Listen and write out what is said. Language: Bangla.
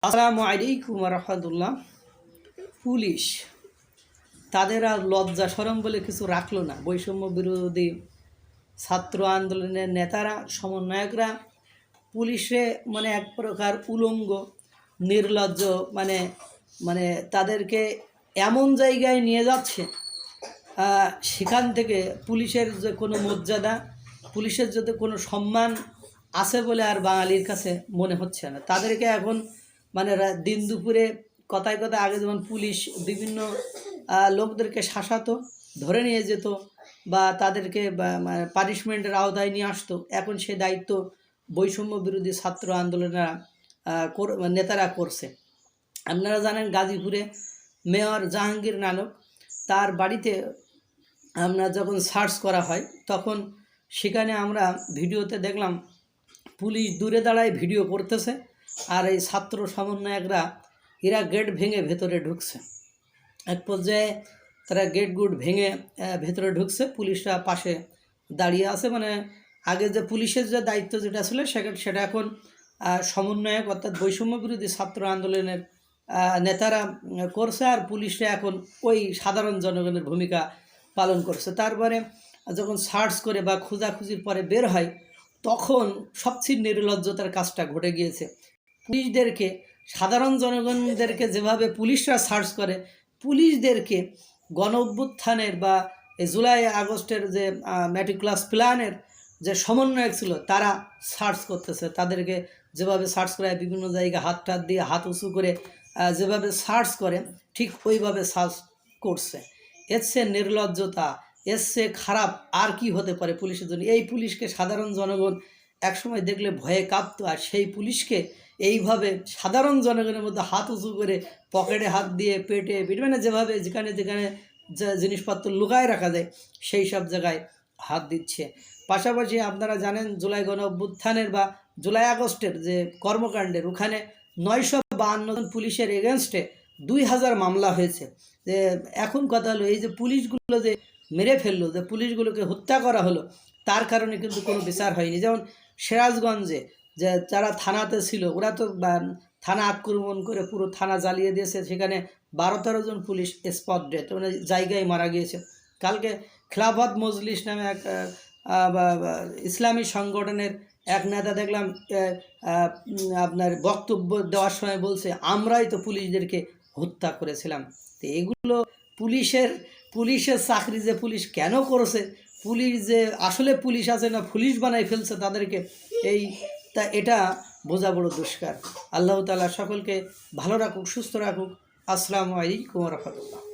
আসসালামু আলাইকুম রাহমাতুল্লাহ। পুলিশ তাদের আর লজ্জা শরম বলে কিছু রাখলো না। বৈষম্য বিরোধী ছাত্র আন্দোলনের নেতারা, সমন্বয়করা পুলিশে এক প্রকার উলঙ্গ, নির্লজ্জ মানে মানে তাদেরকে এমন জায়গায় নিয়ে যাচ্ছে, সেখান থেকে পুলিশের যে কোনো মর্যাদা, পুলিশের যদি কোনো সম্মান আছে বলে আর বাঙালির কাছে মনে হচ্ছে না। তাদেরকে এখন দিন দুপুরে কথায় কথায়, আগে যেমন পুলিশ বিভিন্ন লোকদেরকে শাসাতো, ধরে নিয়ে যেত বা তাদেরকে পানিশমেন্টের আওতায় নিয়ে আসতো, এখন সে দায়িত্ব বৈষম্য বিরোধী ছাত্র আন্দোলনেরা নেতারা করছে। আপনারা জানেন, গাজীপুরে মেয়র জাহাঙ্গীর নানক, তার বাড়িতে আমরা যখন সার্চ করা হয় তখন সেখানে আমরা ভিডিওতে দেখলাম পুলিশ দূরে দাঁড়ায় ভিডিও করতেছে, আর এই ছাত্র সমন্বয়করা এরা গেট ভেঙে ভেতরে ঢুকছে। এক পর্যায়ে তারা গেট ভেঙে ভেতরে ঢুকছে, পুলিশরা পাশে দাঁড়িয়ে আছে। আগে যে পুলিশের যে দায়িত্ব যেটা ছিল সেটা এখন সমন্বয়ক অর্থাৎ বৈষম্য বিরোধী ছাত্র আন্দোলনের নেতারা করছে, আর পুলিশরা এখন ওই সাধারণ জনগণের ভূমিকা পালন করছে। তারপরে যখন সার্চ করে বা খোঁজাখুঁজির পরে বের হয়, তখন সবচেয়ে নির্লজ্জতার কাজটা ঘটে গিয়েছে। পুলিশদেরকে, সাধারণ জনগণদেরকে যেভাবে পুলিশরা সার্চ করে, পুলিশদেরকে গণ অভ্যুত্থানের বা জুলাই আগস্টের যে মেটিকুলাস প্ল্যানের যে সমন্বয়ক ছিল তারা সার্চ করতেছে। তাদেরকে যেভাবে সার্চ করে, বিভিন্ন জায়গায় হাত দিয়ে হাত উঁচু করে যেভাবে সার্চ করে, ঠিক ওইভাবে সার্চ করছে। এর চেয়ে নির্লজ্জতা, এর চেয়ে খারাপ আর কি হতে পারে পুলিশের জন্য? এই পুলিশকে সাধারণ জনগণ একসময় দেখলে ভয়ে কাঁপতো, আর সেই পুলিশকে এইভাবে সাধারণ জনগণের মধ্যে হাত উঁচু করে, পকেটে হাত দিয়ে, পেটে যেভাবে যেখানে যেখানে যে জিনিসপত্র লুকায় রাখা যায় সেই সব জায়গায় হাত দিচ্ছে। পাশাপাশি আপনারা জানেন, জুলাই গণ অভ্যুত্থানের বা জুলাই আগস্টের যে কর্মকাণ্ডের, ওখানে 952 জন পুলিশের এগেনস্টে 2000 মামলা হয়েছে। যে এখন কথা হলো, এই যে পুলিশগুলো যে মেরে ফেললো, যে পুলিশগুলোকে হত্যা করা হলো, তার কারণে কিন্তু কোনো বিচার হয়নি। যেমন সিরাজগঞ্জে যে যারা থানাতে ছিল, ওরা তো থানা আক্রমণ করে পুরো থানা জ্বালিয়ে দিয়েছে, সেখানে 12-13 জন পুলিশ স্পট ডেড, জায়গায় মারা গিয়েছে। কালকে খেলাফত মজলিস নামে এক ইসলামী সংগঠনের এক নেতা দেখলাম আপনার বক্তব্য দেওয়ার সময় বলছে, আমরাই তো পুলিশদেরকে হত্যা করেছিলাম। তো এগুলো পুলিশের চাকরি যে পুলিশ কেন করেছে, পুলিশ যে আসলে পুলিশ আছে না পুলিশ বানাই ফেলছে তাদেরকে, এটা বোঝা বড় দুষ্কার। আল্লাহ তাআলা সকলকে ভালো রাখুক, সুস্থ রাখুক। আসসালামু আলাইকুম ওয়া রাহমাতুল্লাহ।